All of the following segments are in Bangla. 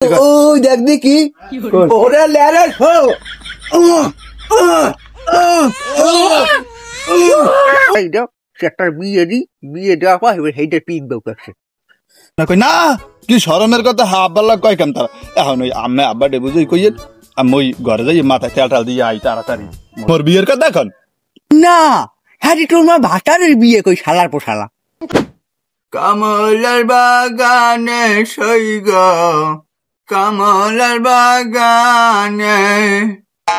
ওই দেখ দেখি ওরে লেরে সেটার বিয়ে দি বিয়ে দেওয়া পা এবার সেইটা পিক বেউকাছে না কই না কি শরমের কথা হাবাল্লা কয় কেন তারা এখন ওই আম্মে আব্বা ডে বুঝই কইয়েন আমি ওই ঘরে যাই মাথায় তেল টাল দিয়ে আই তাড়াতাড়ি মোর বিয়ের কথা এখন না হ্যাঁ তোর মা ভাতারের বিয়ে কই শালার পোশালা কমলার বাগানে সইগ কমলার বাগানে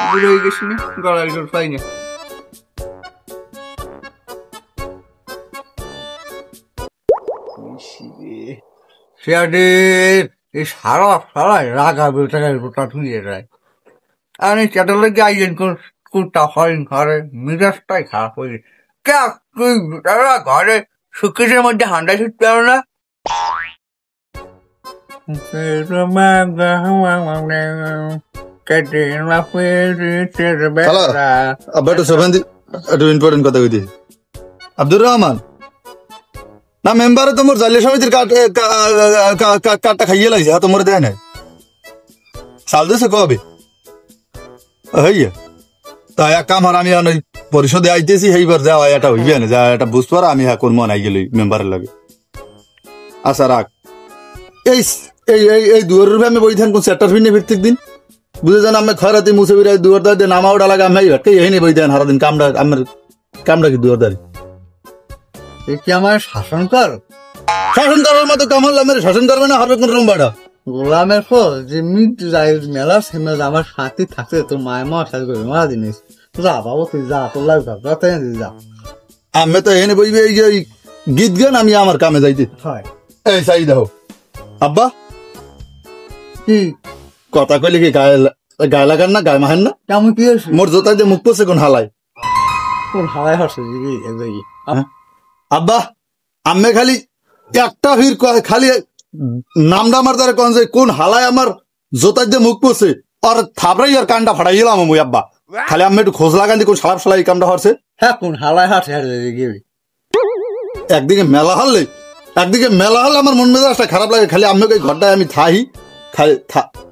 বুড়ো গেছি না গলার জোর পাই না সারা সারা রাগা বেটাকে গোটা ধুয়ে যায় আর এই চ্যাটালে গাইলেন কোনটা হরিণ ঘরে মিরাজটাই খারাপ হয়ে কে তুই বেটারা ঘরে সুকেশের মধ্যে হান্ডা ছুটতে পারো না ইম্পর্টেন্ট কথা কই দিই আব্দুর রহমান না মেম্বারে তোমার জালিয়া সমিতির কার্ডটা খাইয়ে লাগছে তোমার দেয় নাই সাল দিছে কবে হইয়া তা এক কাম আর আমি পরিষদে আইতেছি সেইবার যাওয়া এটা হইবে না যা এটা বুঝতে পারো আমি কোন মন আই গেলি মেম্বারের লাগে আচ্ছা রাখ এই এই এই দুয়ারের রূপে আমি বই থান কোন সেক্টর ফিনে ভিত্তিক দিন বুঝে যান আমি খয়রাতি মুছে বিরাই দুয়ার দাঁড়িয়ে নামা ওটা লাগে আমি এই নেই বই দেন সারাদিন কামটা আমার কামটা কি দুয়ার দাঁড়িয়ে কি আমার শাসন কর শাসন করার মতো কামাল আমার শাসন করবে না হবে কোন রুমবাটা গোলামের ফল যে মৃত্যু যায় মেলা সেমেজ আমার সাথে থাকতে তোর মায়ের মা সাথে করবে মারা জিনিস যা বাবু তুই যা তোর লাগবে যা আমি তো এনে বইবে এই যে গীত গান আমি আমার কামে যাইতে হয় এই চাই দাও আব্বা কি কথা কইলে কি গায়ে লাগান না গায়ে মাহেন না কেমন কি হয়েছে মোর জোতা যে মুখ পড়ছে কোন হালাই কোন হালাই হচ্ছে আব্বা আমি খালি একটা ভিড় খালি নামটা আমার দ্বারা কোন যে কোন হালায় আমার জোতার যে মুখ পড়ছে আর থাবড়াই আর কানটা ফাটাই গেলাম আমি আব্বা খালি আমি একটু খোঁজ লাগান কোন সালাপ সালাই কামটা হচ্ছে হ্যাঁ কোন হালায় হাঁটে হাঁটে গেবি একদিকে মেলা হলে আমার মন মেজাজটা খারাপ লাগে খালি আমি ওই ঘরটায় আমি থাই খালি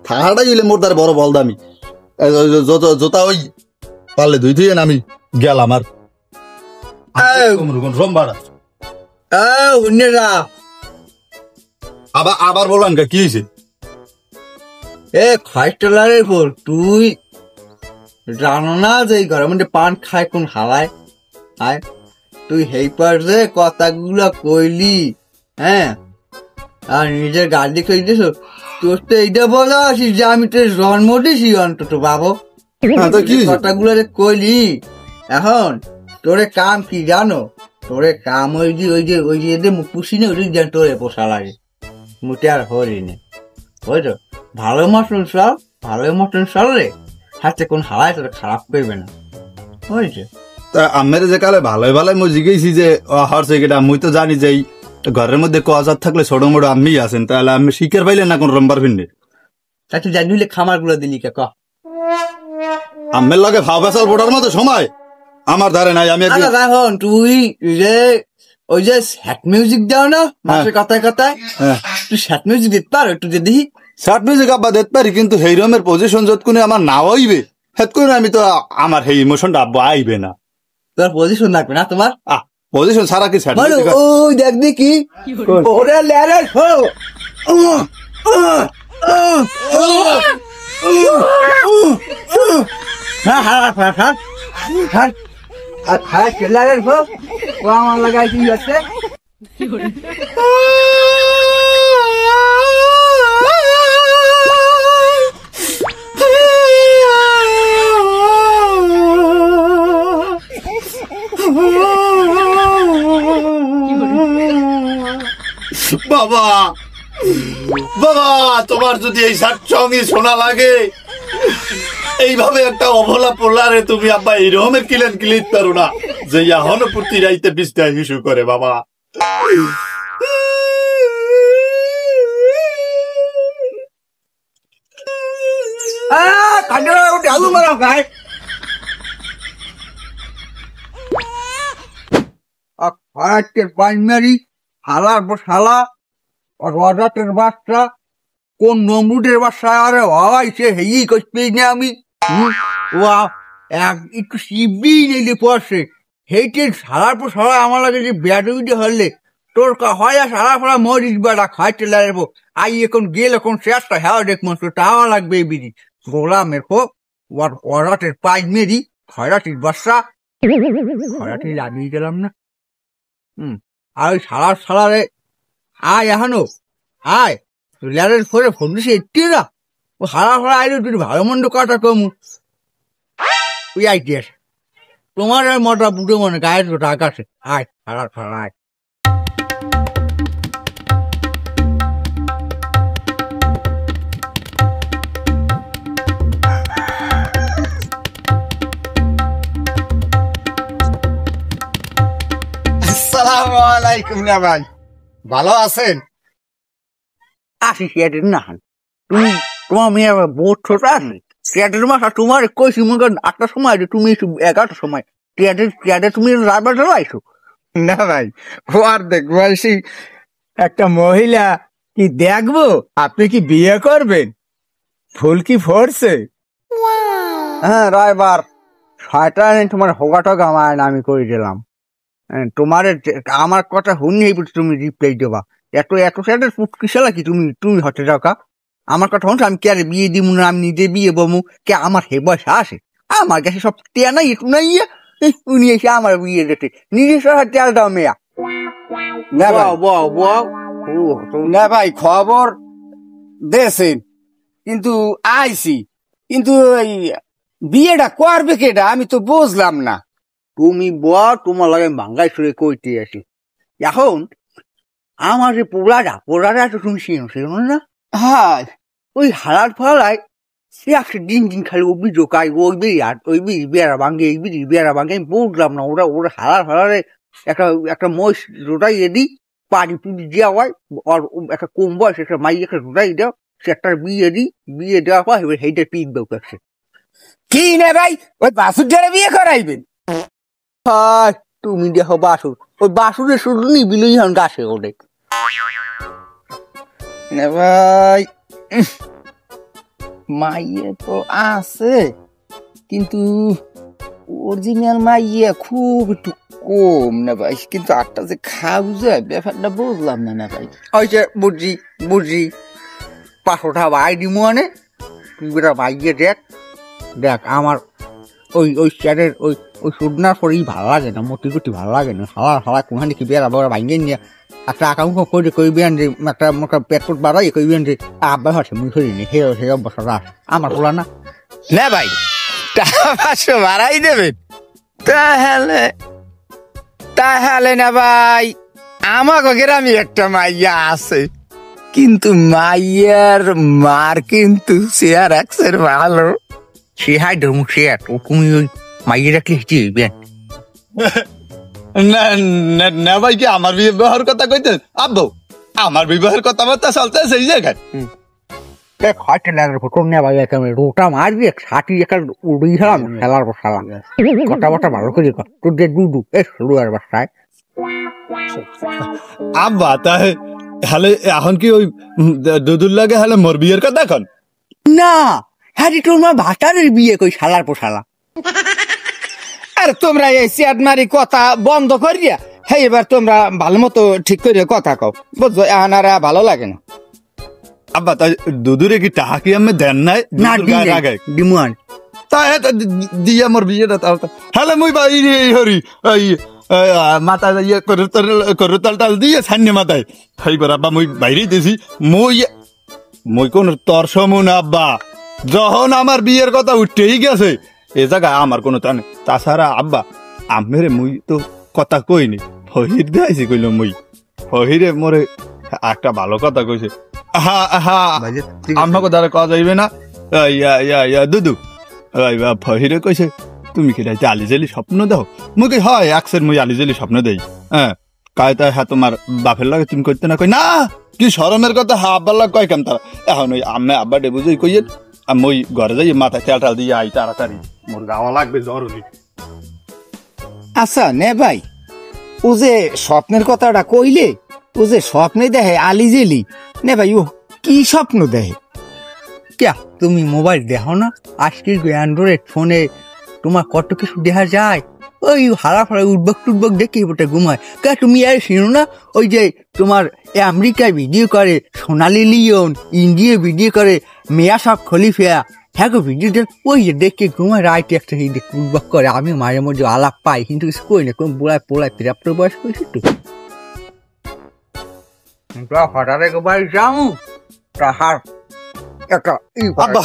থাকাটাই গেলে মোর দ্বারা বড় বলদা আমি জোতা ওই পারলে ধুই আমি গেলাম আর সোমবার আবার বললাম কি হয়েছে এ খাইস্টেলারের পর তুই জানো না যে এই ঘরের মধ্যে পান খায় কোন হালায় আয় তুই হেইপার যে কথাগুলা কইলি হ্যাঁ আর নিজের গাড়ি খেয়ে দিস তোর তো এইটা বলা আসিস যে আমি তোর জন্ম দিছি অন্তত বাবু কথাগুলো কইলি এখন তোরে কাম কি জানো তোরে কাম ওই যে এদের মুখ পুষি না ওই যে তোরে পোষা লাগে মুটে আর হরিণে বুঝছো ভালো মটন চাল রে হাতে কোন হালায় তোরা খারাপ করবে না বুঝছো তা আমের যে কালে ভালোই ভালোই মই জিজ্ঞেসি যে হরছে কেটা মুই তো জানি যে ঘরের মধ্যে কোয়াজার থাকলে ছোট মোটো আমি আছেন তাহলে আমি শিকার পাইলে না কোন রম্বার ফিরনে তা তুই জানিলে খামার গুলো দিলি কে ক আমের লাগে ভাব আসাল পড়ার মতো সময় আমার ধারে নাই আমি এখন তুই যে ওই যে স্যাট মিউজিক দাও না মাসের কথায় তুই স্যাট মিউজিক দিতে পারো একটু যে দেখি স্যাট মিউজিক আব্বা দিতে পারি কিন্তু সেই রকমের পজিশন যতক্ষণে আমার না হইবে সেতক্ষণে আমি তো আমার সেই ইমোশনটা আব্বা আইবে না তোর পজিশন লাগবে না তোমার পজিশন সারা কি স্যাট মিউজিক ওই দেখ দেখি ওরে লেরে হো হ্যাঁ আর খায় ছেলের হোক ও আমার লাগাই কি আছে বাবা তোমার যদি এই সাত সঙ্গে শোনা লাগে এইভাবে একটা অবলা পোলারে তুমি আব্বা এইরকমের কিলিত পারো না যে এখনো প্রতি রাইতে বিস্তায় হিসু করে বাবা আলু মারা খায় পাইমারি হালার শালা আর রাজাতের বাচ্চা কোন নমরুদের বাসায় আরে ভাই সে হেই করতে না আমি একটু শিববি নিলে পড়ছে হেইটে সারার পর সারা আমার লাগে যে ব্যাডুইটে হলে তোর হয় সারা ফারা মরিস বেড়া খাইতে লাগবো আই এখন গেল এখন শেষটা হ্যাঁ দেখ মন টাওয়া লাগবে এই বিড়ি গোলামের হোক ওরাটের পাই মেরি খয়রাটির বাসা খয়রাটি লাগিয়ে গেলাম না আর ওই সালারে আয় এখনো আয় ল্যারের ফোরে ফোন দিছে একটি না ও সারা ফারা আইলে তুই ভালো মন্দ কাটা কমু তুই আইটিস তোমার আর মোটা বুড়ো মনে গায়ের টাকা আছে আয় সারা ফারা আয় আসসালামু আলাইকুম না ভাই, ভালো আছেন? আসি সিয়াটের না তুমি তোমার মেয়ে বহুত ছোট আছে সিয়াটের মাসা তোমার কইছি মনে করেন 8টার সময় তুমি 11টার সময় সিয়াটে তুমি রাতবার চলে আইসো না ভাই, ও আর দেখবো আসি একটা মহিলা কি দেখবো? আপনি কি বিয়ে করবেন? ফুল কি ফোরছে? হ্যাঁ রায়বার শয়তান তোমার হোগা টগা আমার আমি করে দিলাম তোমার আমার কথা শুনি তুমি রিপ্লাই দেবা এত এত সেটা কিসেলা কি তুমি তুমি হতে যাও কা আমার কথা শুনছো আমি কে আরে বিয়ে দিব না আমি নিজে বিয়ে বমু কে আমার হে বয়সা আসে আমার কাছে সব টেয়া নাই একটু নাই উনি এসে আমার বিয়ে দিতে নিজের সহ তেল দাও মেয়া না ভাই খবর দেন কিন্তু আইসি কিন্তু এই বিয়েটা করবে কেটা আমি তো বুঝলাম না। তুমি তোমার লাগে বাঙ্গাই সুরে কইতে আসি এখন আমার যে পোড়াটা তো তুমি চিনো না হ্যাঁ ওই হালার ফালায় সে একটা দিন খালি অভিযোগ আই ওই বিড়ি বেড়া ভাঙ্গে এই বিড়ি বেড়া ভাঙ্গে আমি বুঝলাম না ওরা হালার ফালারে একটা মহিষ রোটাই এদি পানি পুড়ি দেওয়া হয় আর একটা কম বয়স একটা মাই একটা রোটাই দাও সে একটা বিয়ে দেওয়া হয় এবার সেইটা পিক দেও করছে কি না ভাই ওই বাসুর ধরে বিয়ে করাইবেন? তুমি দেখো বাসুর ওই বাসুরের শুধু নিবিল গাছে ওঠে না ভাই মাইয়ে তো আছে কিন্তু অরিজিনাল মাইয়া খুব একটু কম না ভাই, কিন্তু আটটা যে খাওয়া যায় ব্যাপারটা বুঝলাম না ভাই। ওই যে বুঝি 500 টাকা ভাই দিমু আনে তুই বেটা মাইয়ে দেখ আমার ওই চ্যাটের ওই সুদনার পরেই ভালো লাগে না মতি গুটি ভালো লাগে না হালা কোনখানে কি বেড়া বড় ভাঙ্গে নিয়ে একটা আকাঙ্ক করে কইবেন যে একটা পেট্রোল বাড়াই কইবেন যে আব্বা হচ্ছে মুই করিনি সে অবসর আমার বলা না না ভাই টাকা 500 বাড়াই দেবেন তাহলে না ভাই আমাকে গ্রামে একটা মাইয়া আছে কিন্তু মাইয়ার মার কিন্তু শেয়ার একসের ভালো সে হাই ধর্ম সে তুমি ওই মাইয়ে রাখলে হিটি হইবেন না ভাই কি আমার বিবাহের কথা কইতে আব্বু আমার বিবাহের কথা বার্তা চলতে সেই জায়গায় হয়তো লাগার ফটো নেওয়া ভাই একেবারে রোটা মারবি ছাটি একটা উড়ি খেলাম খেলার পর খেলাম কথা ভালো করে তোর যে দুদু শুরু আর বাসায় আব্বা তাহলে এখন কি ওই দুদুর লাগে হলে মোর বিয়ের কথা এখন না হ্যাঁ তোর মা ভাতারের বিয়ে কই শালার পর শালা আর তোমরা এই সিয়াট মারি কথা বন্ধ করিয়া হ্যাঁ এবার তোমরা ভালো মতো ঠিক করে কথা কও বুঝছো এখন আর ভালো লাগে না। আব্বা তাই দুদুরে কি টাকা কি আমি দেন নাই না ডিমুয়ান তাই দিয়া মোর বিয়েটা হলে মুই ভাই হরি ওই মাথা ইয়ে করতাল টাল দিয়ে ছান্নে মাথায় সেইবার আব্বা মুই বাইরে দিছি মুই কোন তর সমু না আব্বা যখন আমার বিয়ের কথা উঠতেই গেছে এ জায়গায় আমার কোনো তা নেই তাছাড়া আব্বা আমেরে মুই তো কথা কইনি ফহির দেয়াইছি কইল মুই ফহিরে মোরে একটা ভালো কথা কইছে আমাকে দ্বারা কথা যাইবে না দুদু ফহিরে কইছে তুমি কি রাইতে আলিজালি স্বপ্ন দাও মুই কই হয় একসের মুই আলিজালি স্বপ্ন দেই হ্যাঁ কায় তাই হ্যাঁ তোমার বাপের লাগে তুমি করতে না কই না কি শরমের কথা হ্যাঁ আব্বার লাগে কয় কেন তারা এখন ওই আমি আব্বা ডে বুঝই কইয়েন মই ঘরে যাই মাথায় তেল টাল দিয়ে আই তাড়াতাড়ি মোর গাওয়া লাগবে জ্বর হলি। আচ্ছা নে ভাই ও যে স্বপ্নের কথাটা কইলে ও যে স্বপ্নে দেখে আলিজেলি নে ভাই কি স্বপ্ন দেয়? ক্যা তুমি মোবাইল দেখো না? আজকের অ্যান্ড্রয়েড ফোনে তোমার কত কিছু দেখা যায়। ওই হারা ফারা উঠবক টুটবক দেখে ওটা ঘুমায়। কে তুমি আর শুনো না ওই যে তোমার আমেরিকায় ভিডিও করে সোনালি লিওন, ইন্ডিয়ায় ভিডিও করে মেয়া সব খলিফা, হ্যাঁ গো ভিডিও ওই যে দেখে ঘুমায় রাইট একটা উঠবক করে। আমি মাঝে মধ্যে আলাপ পাই কিন্তু কিছু করি না, কোন পোড়ায় পোড়ায় প্রাপ্ত বয়স করেছি তো হঠাৎ একবার যাও তাহার একটা আব্বা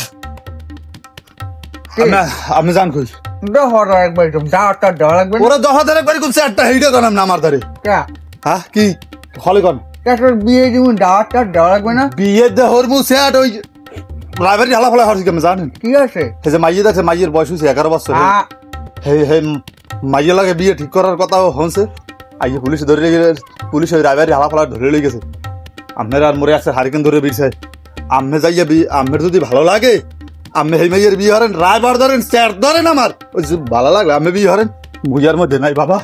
আমি জান কই হঠাৎ একবার যাওয়াটা দেওয়া লাগবে ওরা 10,000 একবার কোন চারটা হেইটা জানাম না আমার ধারে। হ্যাঁ কি হলে কোন তোর বিয়ে দিব দাওয়াতটা দেওয়া লাগবে না? বিয়ে দে হরমু সেট ওই লাইব্রেরি হালা ফলা হরছি কেমন জানেন? কি আছে এই যে মাইয়ে দেখছে, মাইয়ের বয়স হয়েছে 11 বছর। হে হে মাইয়ে লাগে বিয়ে ঠিক করার কথা হচ্ছে, আইয়ে পুলিশ ধরে গেলে, পুলিশ ওই লাইব্রেরি হালা ফলা ধরে লই গেছে। আমের আর মরে আসছে হারিকেন ধরে বিরছে। আম্মে যাইয়া আমের যদি ভালো লাগে আম্মে হেই মাইয়ের বিয়ে হরেন, রায়বার ধরেন, স্যার ধরেন, আমার ওই ভালো লাগলে আম্মে বিয়ে হরেন। মুইয়ার মধ্যে নাই বাবা।